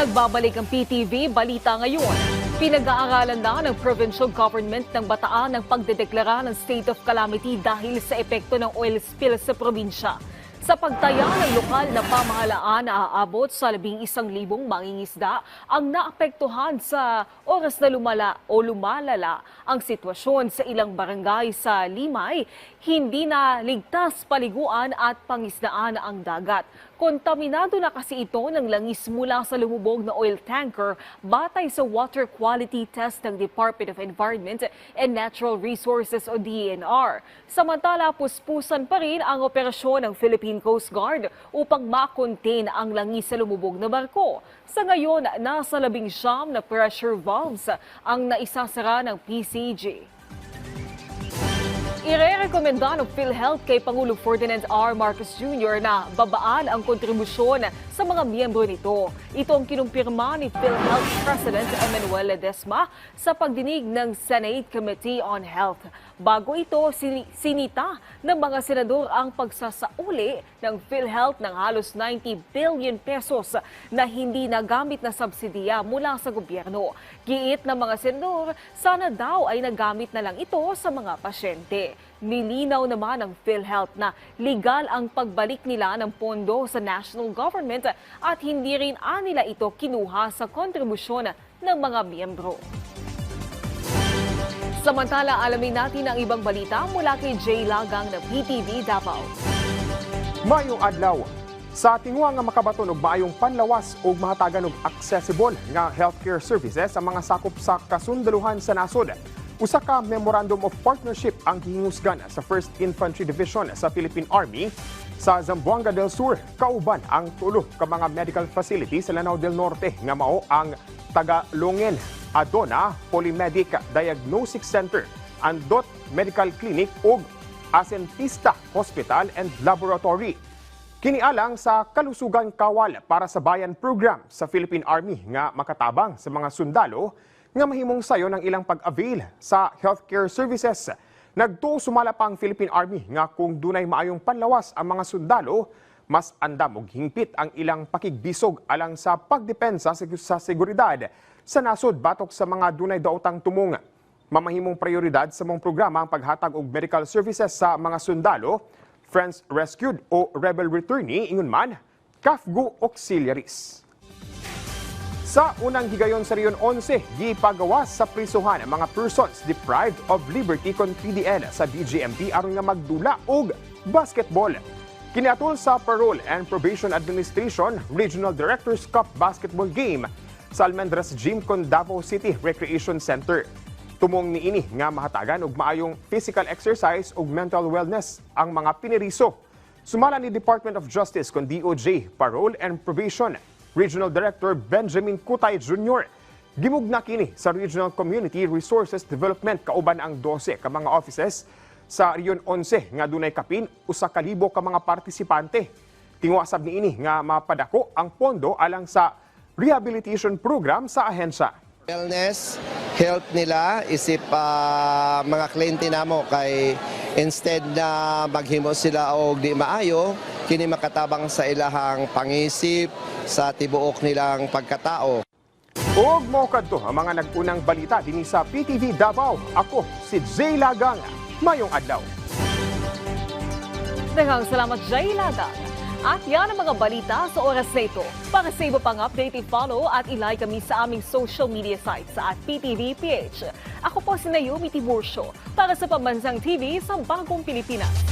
Nagbabalik ang PTV Balita ngayon. Pinag-aaralan na ng provincial government ng Bataan ang pagdedeklara ng state of calamity dahil sa epekto ng oil spill sa probinsya. Sa pagtaya ng lokal na pamahalaan na aabot sa 11,000 mangingisda ang naapektuhan sa oras na lumalala ang sitwasyon sa ilang barangay sa Limay, hindi na ligtas paliguan at pangisdaan ang dagat. Kontaminado na kasi ito ng langis mula sa lumubog na oil tanker batay sa water quality test ng Department of Environment and Natural Resources o DENR. Samantala, puspusan pa rin ang operasyon ng Philippine Coast Guard upang makontain ang langis sa lumubog na barko. Sa ngayon, nasa 19 na pressure valves ang naisasara ng PCG. Irerekomenda ng PhilHealth kay Pangulong Ferdinand R. Marcos Jr. na babaan ang kontribusyon sa mga miyembro nito. Ito ang kinumpirma ni PhilHealth President Emmanuel Ledesma sa pagdinig ng Senate Committee on Health. Bago ito, sinita ng mga senador ang pagsasauli ng PhilHealth ng halos 90 billion pesos na hindi nagamit na subsidiya mula sa gobyerno. Giit ng mga senador, sana daw ay nagamit na lang ito sa mga pasyente. Nilinaw naman ng PhilHealth na legal ang pagbalik nila ng pondo sa national government at hindi rin nila ito kinuha sa kontribusyon ng mga miyembro. Samantala, alamin natin ang ibang balita mula kay Jay Lagang ng PTV Davao. Mayong adlaw, sa tingwa nga makabaton og maayong panlawas ug mahatagan og accessible nga healthcare services sa mga sakop sa kasundaluhan sa nasod. Usa ka memorandum of partnership ang gihingusgan sa 1st Infantry Division sa Philippine Army sa Zamboanga del Sur, kauban ang tulo ka mga medical facility sa Lanao del Norte nga mao ang Tagalongen Adona Polymedic Diagnostic Center, Andot Medical Clinic ug Asentista Hospital and Laboratory. Kinialang sa kalusugan kawal para sa bayan program sa Philippine Army nga makatabang sa mga sundalo nga mahimong sayo ng ilang pag-avail sa healthcare services. Nagtuo sumala pa ang Philippine Army nga kung dunay maayong panlawas ang mga sundalo, mas andam og hingpit ang ilang pakigbisog alang sa pagdepensa sa seguridad sa nasod batok sa mga dunay daotang tumong. Mamahimong prioridad sa mong programa ang paghatag og medical services sa mga sundalo, friends rescued o rebel returnee ingon man, CAFGO auxiliaries. Sa unang higayon sa Riyon 11, gipagawas sa prisuhan ang mga persons deprived of liberty kon PDL sa DGMP aron nga magdula og basketball. Kiniatol sa Parole and Probation Administration Regional Directors Cup basketball game sa Almendras Gym kon Davao City Recreation Center. Tumong niini nga mahatagan og maayong physical exercise ug mental wellness ang mga piniriso. Sumala ni Department of Justice kon DOJ Parole and Probation Regional Director Benjamin Cutay Jr. Gimugna kini sa Regional Community Resources Development kauban ang 12 ka mga offices sa Riyon 11 nga dunay kapin 1,000 ka mga partisipante. Tinguasab niini nga mapadako ang pondo alang sa rehabilitation program sa ahensya. Wellness, health nila, isip mga kliyente namo kay instead na maghimo sila og di maayo, kini makatabang sa ilahang pangisip, sa tibuok nilang pagkatao. Ug mao kadto ang mga nag-unang balita dinhi sa PTV Davao. Ako si Jay Lagang. Mayong adlaw. Daghang salamat, Jay Lagang. At yan ang mga balita sa oras na ito. Para sa iba pang update, i-follow at i-like kami sa aming social media sites at PTV PH. Ako po si Naomi Tiburcio para sa Pambansang TV sa Bagong Pilipinas.